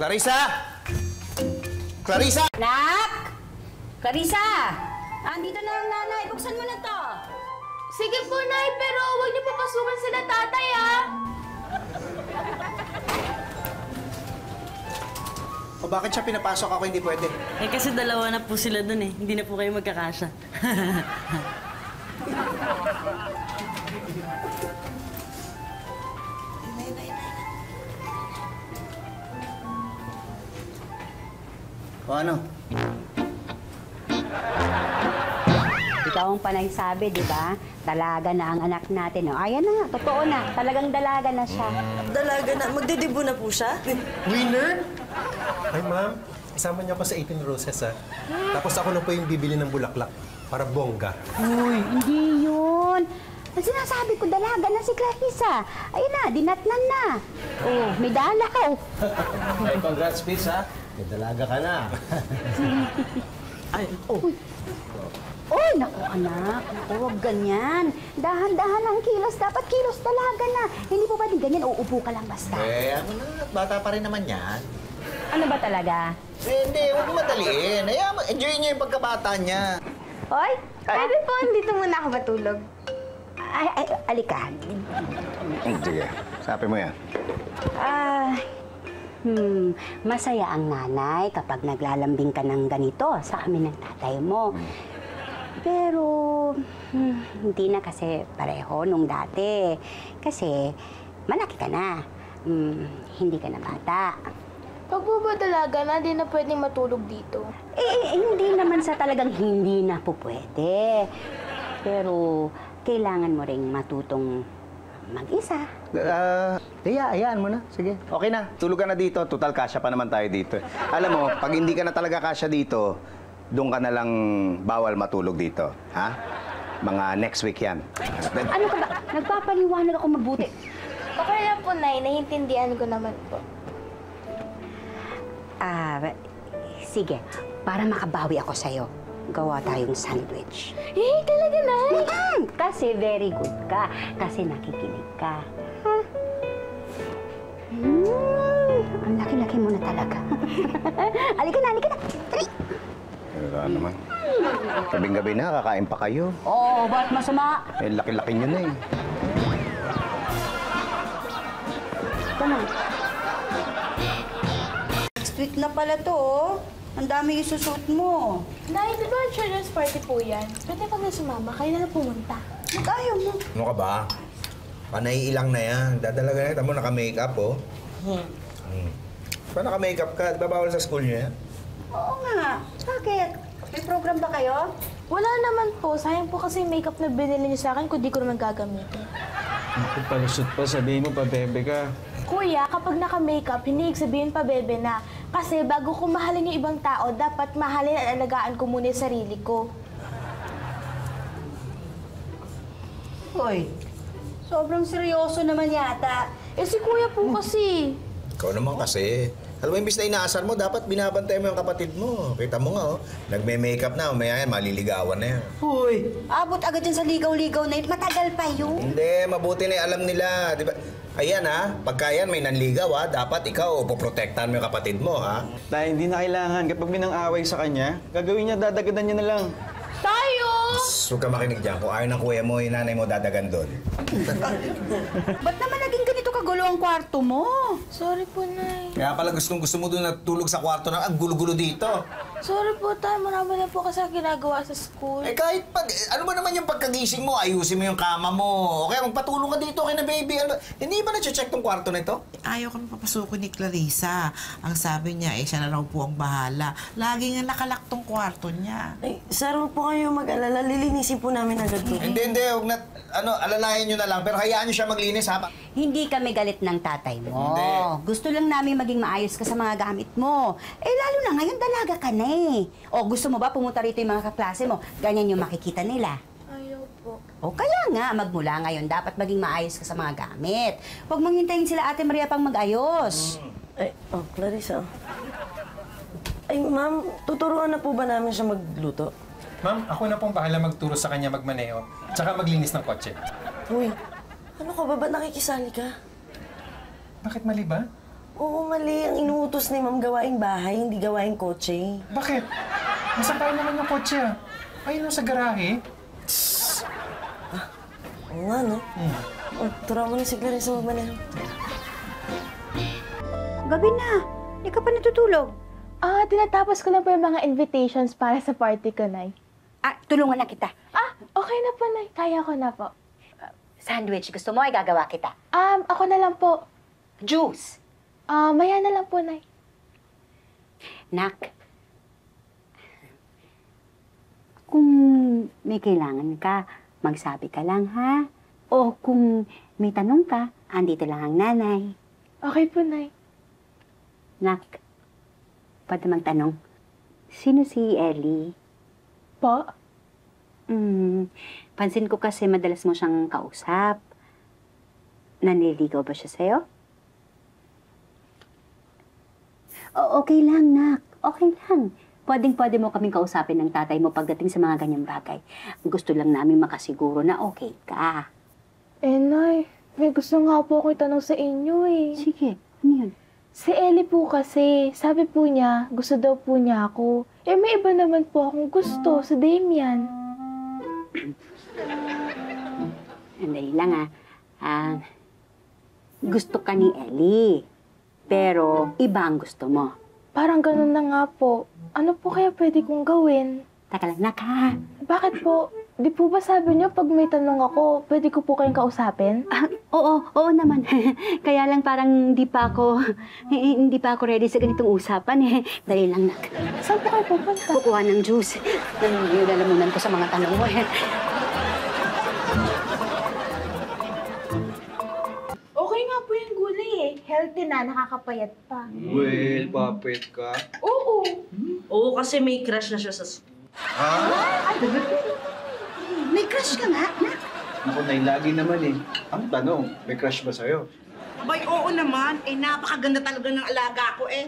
Clarissa! Clarissa! Nak! Clarissa! Andito na ang nanay. Buksan mo na to. Sige po, Nay, pero huwag niyo papasukin sila tatay, ah. O bakit siya pinapasok ako hindi pwede? Eh kasi dalawa na po sila dun eh. Hindi na po kayo magkakasya. O ano? Ikaw ang panay sabi, di ba? Dalaga na ang anak natin. Oh, ayan na nga, totoo na. Talagang dalaga na siya. Dalaga na. Magdedibo na po siya? Winner? Ay, ma'am. Isama niyo ako sa 18 Roses, ha? Tapos ako na po yung bibili ng bulaklak para bongga. Uy, hindi yun. Ang sinasabi ko, dalaga na si Clarissa. Ayun na, dinatnan na. Oh, may dala ka, oh. Ay, congrats, Fitz, ha? May dalaga ka na. Ay, oh. Uy, naku anak, naku, huwag ganyan. Dahan-dahan ang kilos, dapat kilos dalaga na. Hindi po ba din ganyan, uupo ka lang basta. Ano na, bata pa rin naman yan. Ano ba talaga? Hindi, huwag mo madaliin. Enjoy niya yung pagkabata niya. Hoy, pwede po, dito muna ako matulog. Ay, alika. Sige, sabi mo yan. Masaya ang nanay kapag naglalambing ka ng ganito sa amin ng tatay mo. Pero, hindi na kasi pareho nung dati. Kasi, malaki ka na. Hindi ka na bata. Pag po ba dalaga na, di na pwedeng matulog dito? Hindi naman sa talagang hindi na po pwede. Pero, kailangan mo ring matutong mag-isa. Hayaan mo na. Sige, okay na. Tulog ka na dito. Total, kasya pa naman tayo dito. Alam mo, pag hindi ka na talaga kasya dito, doon ka na lang bawal matulog dito. Ha? Mga next week yan. Ano ka ba? Nagpapaliwanag ako mabuti. Okay lang po, Nay. Nahintindihan ko naman po. Sige. Para makabawi ako sa'yo, gawa tayong sandwich. Talaga, Nay? Kasi very good ka. Kasi nakikinig ka. Ha? Ang laki-laki mo na talaga. Halika na, halika na. Dali! Wala naman. Gabing-gabi na, kakain pa kayo. Oo, ba't masama? Eh, laki-laki nyo na eh. Ito na. Next week na pala to, oh. Ang dami isusuot mo. Nay, di ba children's party po yan? Pwede pa na sumama, kayo na lang pumunta. Mag-ayaw mo. Ano ka ba? Panay ilang na yan. Dadalaga na. Tamo, naka-makeup, oh. Pa naka-makeup ka? Di ba bawal sa school niyo yan? Oo nga. Bakit? May program ba kayo? Wala naman po. Sayang po kasi yung makeup na binili niyo sa akin kung di ko naman gagamitin. Naku, palusot pa. Sabihin mo pa, bebe ka. Kuya, kapag naka-makeup, hindi sabihin pa bebe na. Kasi bago ko mahalin yung ibang tao, dapat mahalin at alagaan ko muna yung sarili ko. Hoy, sobrang seryoso naman yata. Si kuya po kasi. Ikaw naman kasi. Alam mo, imbis na inaasar mo, dapat binabantay mo yung kapatid mo. Kita mo nga, oh. Nagme-makeup na, umaya yan, maliligawan na yan. Hoy, abot agad yan sa ligaw-ligaw na yun. Matagal pa yun. Hindi, mabuti na alam nila. Di ba? Ayan, ha? Pagka yan may nanligaw, ha? Dapat ikaw, poprotektahan mo yung kapatid mo, ha? Dahil hindi na kailangan. Kapag minang-away sa kanya, gagawin niya, dadagadan niya na lang. Tayo! Huwag ka makinig dyan. Kung ayaw ng kuya mo, yung nanay mo dadagan doon. Ba't naman naging ganito kagulo ang kwarto mo? Sorry po, Nay. Kaya pala gusto mo doon natulog sa kwarto na ang gulo-gulo dito. Sorry po, Tay. Marami na po kasi ginagawa sa school. Eh kahit ano ba naman yung pagkagising mo, ayusin mo yung kama mo. O kaya magpatulong ka dito kay na baby. Ano ba? Hindi ba na-check tong kwarto na ito? Ayaw kami papasukin ni Clarissa. Ang sabi niya, siya na raw po ang bahala. Lagi nga nakalak tong kwarto niya. Ay, sir, huwag po kayo mag-alala. Lilinisin po namin agad po. Hindi. Huwag na, alalayan nyo na lang. Pero hayaan nyo siya maglinis, ha? Hindi kami galit ng tatay mo. Hindi. Gusto lang namin maging maayos ka sa mga gamit mo. Lalo na ngayon, dalaga ka na eh. O, gusto mo ba pumunta rito yung mga kaklase mo? Ganyan yung makikita nila. Ayaw po. O, kaya nga, magmula ngayon, dapat maging maayos ka sa mga gamit. Huwag mong hintayin sila Ate Maria pang mag-ayos. Ay, Clarissa. Ay, ma'am, tuturuan na po ba namin siya magluto? Ma'am, ako na pong bahala magturo sa kanya magmaneho, tsaka maglinis ng kotse. Uy, ano ka ba? Ba't nakikisali ka? Bakit mali ba? Oo, mali. Ang inuutos ni Ma'am gawaing bahay, hindi gawaing kotse. Bakit? Masapay naman yung kotse ah. Ayun sa garahe. Oo nga, no? Oh, turuan mo na si Clarissa magmaneho. Gabi na. Hindi ka pa natutulog. Tinatapos ko lang po yung mga invitations para sa party ko, Nay. Tulungan na kita. Okay na po, Nay. Kaya ko na po. Sandwich. Gusto mo ay gagawa kita. Ako na lang po. Juice. Maya na lang po, Nay. Nak, kung may kailangan ka, magsabi ka lang, ha? O kung may tanong ka, andito lang ang nanay. Okay po, Nay. Nak, pwede magtanong, sino si Ellie? Po? Pansin ko kasi madalas mo siyang kausap. Nanliligaw ba siya sa'yo? Okay lang, Nak. Okay lang. Pwedeng-pwede mo kaming kausapin ng tatay mo pagdating sa mga ganyang bagay. Gusto lang namin makasiguro na okay ka. Nay, may gusto nga po ako itanong sa inyo eh. Sige, ano yun? Si Ellie po kasi, sabi po niya, gusto daw po niya ako. May iba naman po akong gusto, si Damian. Andali lang gusto ka ni Ellie. Pero iba ang gusto mo. Parang ganun na nga po. Ano po kaya pwede kong gawin? Taka lang, Nak, ha? Bakit po? Di po ba sabi niyo pag may tanong ako, pwede ko po kayong kausapin? Oo naman. Kaya lang parang hindi pa ako ready sa ganitong usapan eh. Dali lang, Nak. Saan po kayo pupunta? Kukuha ng juice. Nilalamunan ko sa mga tanong mo eh. Okay nga po yung gulay eh. Healthy na, nakakapayat pa. Well, papet ka. Oo. Oo, kasi may crush na siya sa school. May crush ka nga, Nak. Ako na lagi naman eh. Ang tanong, may crush ba sa'yo? Abay, oo naman. Napakaganda talaga ng alaga ko eh.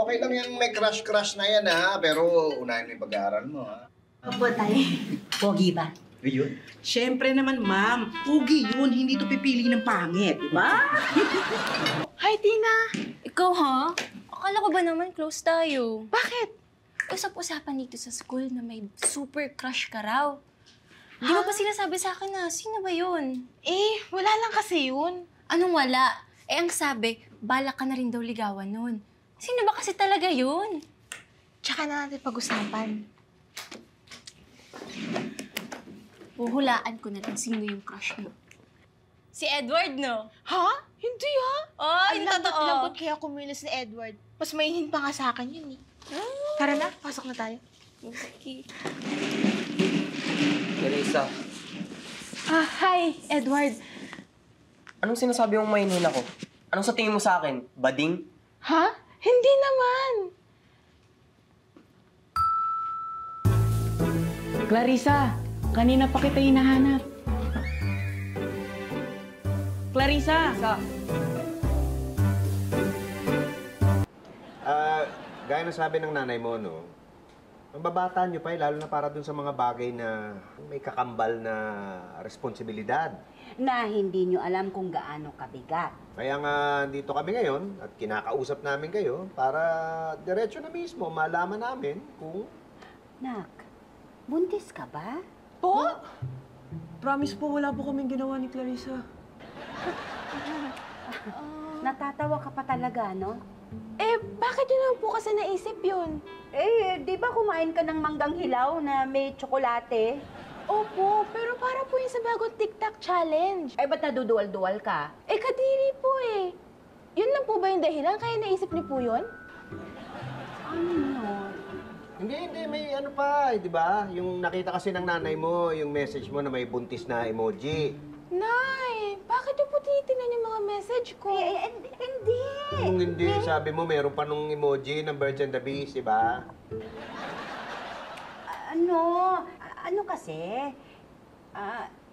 Okay lang yung may crush-crush na yan ha, pero unahin mo yung pag-aaral mo ha. Opo, Tay. Pogi ba? Yun. Siyempre naman, ma'am. Pogi yun. Hindi to pipili ng pangit, di ba? Hi, Tina. Ikaw, ha? Akala ko ba naman close tayo? Bakit? Usap-usapan dito sa school na may super crush ka raw. Di mo ba sinasabi sa akin na sino ba yun? Wala lang kasi yun. Anong wala? Ang sabi, balak ka na rin daw ligawan nun. Sino ba kasi talaga yun? Tsaka na natin pag-usapan. Huhulaan ko na lang sino yung crush mo. Si Edward, no? Ha? Hindi ha? Oh, Ang yung totoo. lambot kaya kumilos ni Edward. Mas mainin pa nga sa akin yun eh. Tara na, pasok na tayo. Okay. Clarissa, Hi, Edward. anong sinasabi mong mainin ako? Anong sa tingin mo sa akin? Bading? Ha? Hindi naman. Clarissa, kanina pa kita hinahanap. Clarissa! Gaya na sabi ng nanay mo, no? Ang babata nyo pa lalo na para dun sa mga bagay na may kakambal na responsibilidad. Na hindi nyo alam kung gaano kabigat. Kaya nga dito kami ngayon at kinakausap namin kayo para diretso na mismo malaman namin kung... Nak, buntis ka ba? Po? Promise po, wala po kaming ginawa ni Clarissa. Natatawa ka pa talaga, no? Bakit yun naman po kasi naisip yun? Di ba kumain ka ng manggang hilaw na may tsokolate? Opo, pero para po yun sa bagong TikTok challenge. Ba't naduduwal-duwal ka? Kadiri po eh. Yun lang po ba yung dahilan? Kaya naisip niyo po yun? Ano? Hindi, may ano pa, di ba? Yung nakita kasi ng nanay mo, yung message mo na may buntis na emoji. Nay, bakit niyo po tinitingnan yung mga message ko? Hindi. Kung hindi, sabi mo, meron pa nung emoji ng Birds and the Bees, di ba? Ano kasi,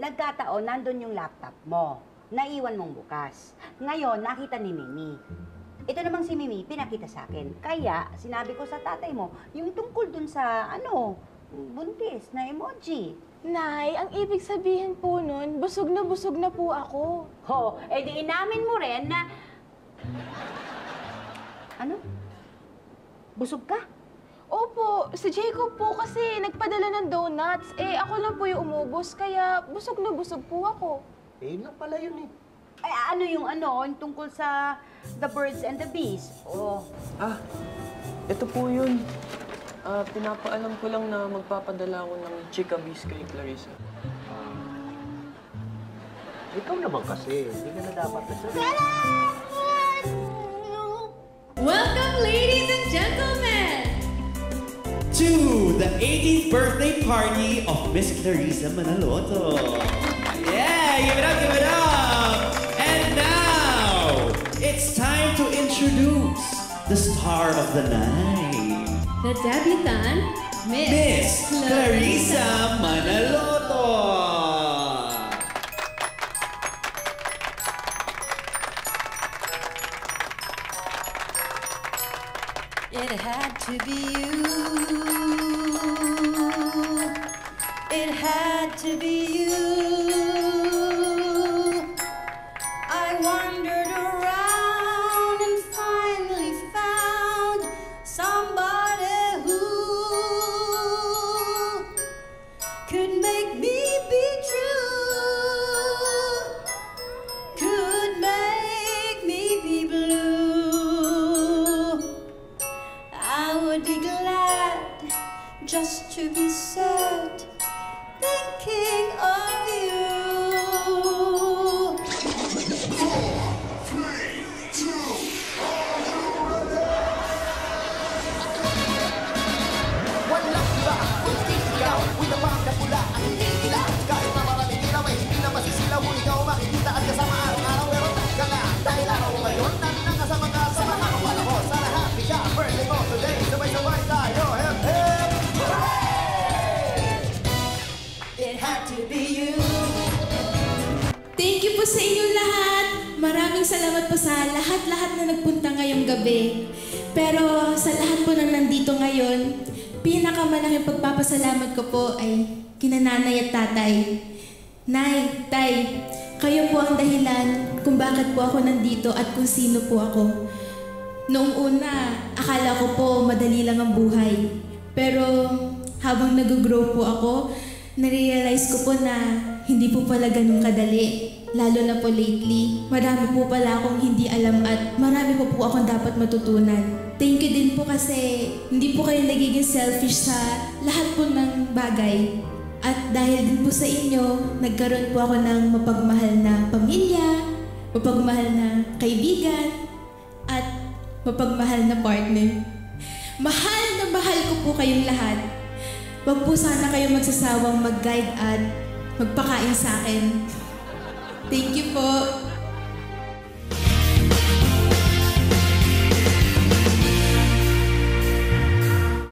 nagkataon, nandun yung laptop mo. Naiwan mong bukas. Ngayon, nakita ni Mimi. Ito namang si Mimi, pinakita sa akin. Kaya, sinabi ko sa tatay mo, yung tungkol dun sa, buntis na emoji. Nay, ang ibig sabihin po nun, busog na po ako. Di inamin mo rin na Ano? Busog ka? Opo, si Jacob po kasi nagpadala ng donuts. Eh, ako lang po yung umubos, kaya busog na busog po ako. Eh, yun lang pala yun eh. Ay, ano yung tungkol sa The Birds and the Bees? Oh. Ito po yun. Pinapaalam ko lang na magpapadala ko ng Chika Bees kay Clarissa. Ikaw naman kasi, hindi ka na dapat Welcome, ladies and gentlemen, to the 18th birthday party of Miss Clarissa Manaloto. Yeah, give it up, give it up! And now, it's time to introduce the star of the night. the debutante, Miss Clarissa Manaloto. It had to be you. It had to be you. I wandered around and finally found somebody who could make me be true, could make me be blue. I would be glad just to be sad, thinking of you. 4, 3, 2, are you ready? Walang iba, kundi ikaw, winamang na pula, ang hindi nila. Kahit na maraming ilaw ay hindi na masisilaw, kung ikaw makikita at kasama araw-araw, pero ka nga, dahil araw ko ngayon, nakasama ka sa mga kapala ko. Sana happy ka, birthday mo today, sabay-sabay tayo, hip hip! It had to be you. Thank you po sa inyong lahat. Maraming salamat po sa lahat-lahat na nagpunta ngayong gabi. Pero sa lahat po na nandito ngayon, pinakamalaking pagpapasalamat ko po ay kina nanay at tatay. Nay, tay, kayo po ang dahilan kung bakit po ako nandito at kung sino po ako. Noong una, akala ko po madali lang ang buhay. Pero habang nag-grow po ako, narealize ko po na hindi po pala ganun kadali. Lalo na po lately, marami po pala akong hindi alam at marami po akong dapat matutunan. Thank you din po kasi hindi po kayo nagiging selfish sa lahat po ng bagay. At dahil din po sa inyo, nagkaroon po ako ng mapagmahal na pamilya, mapagmahal na kaibigan, at mapagmahal na partner. Mahal na mahal ko po kayong lahat. Huwag po sana kayo magsasawang mag-guide at magpakain sa akin. Thank you po.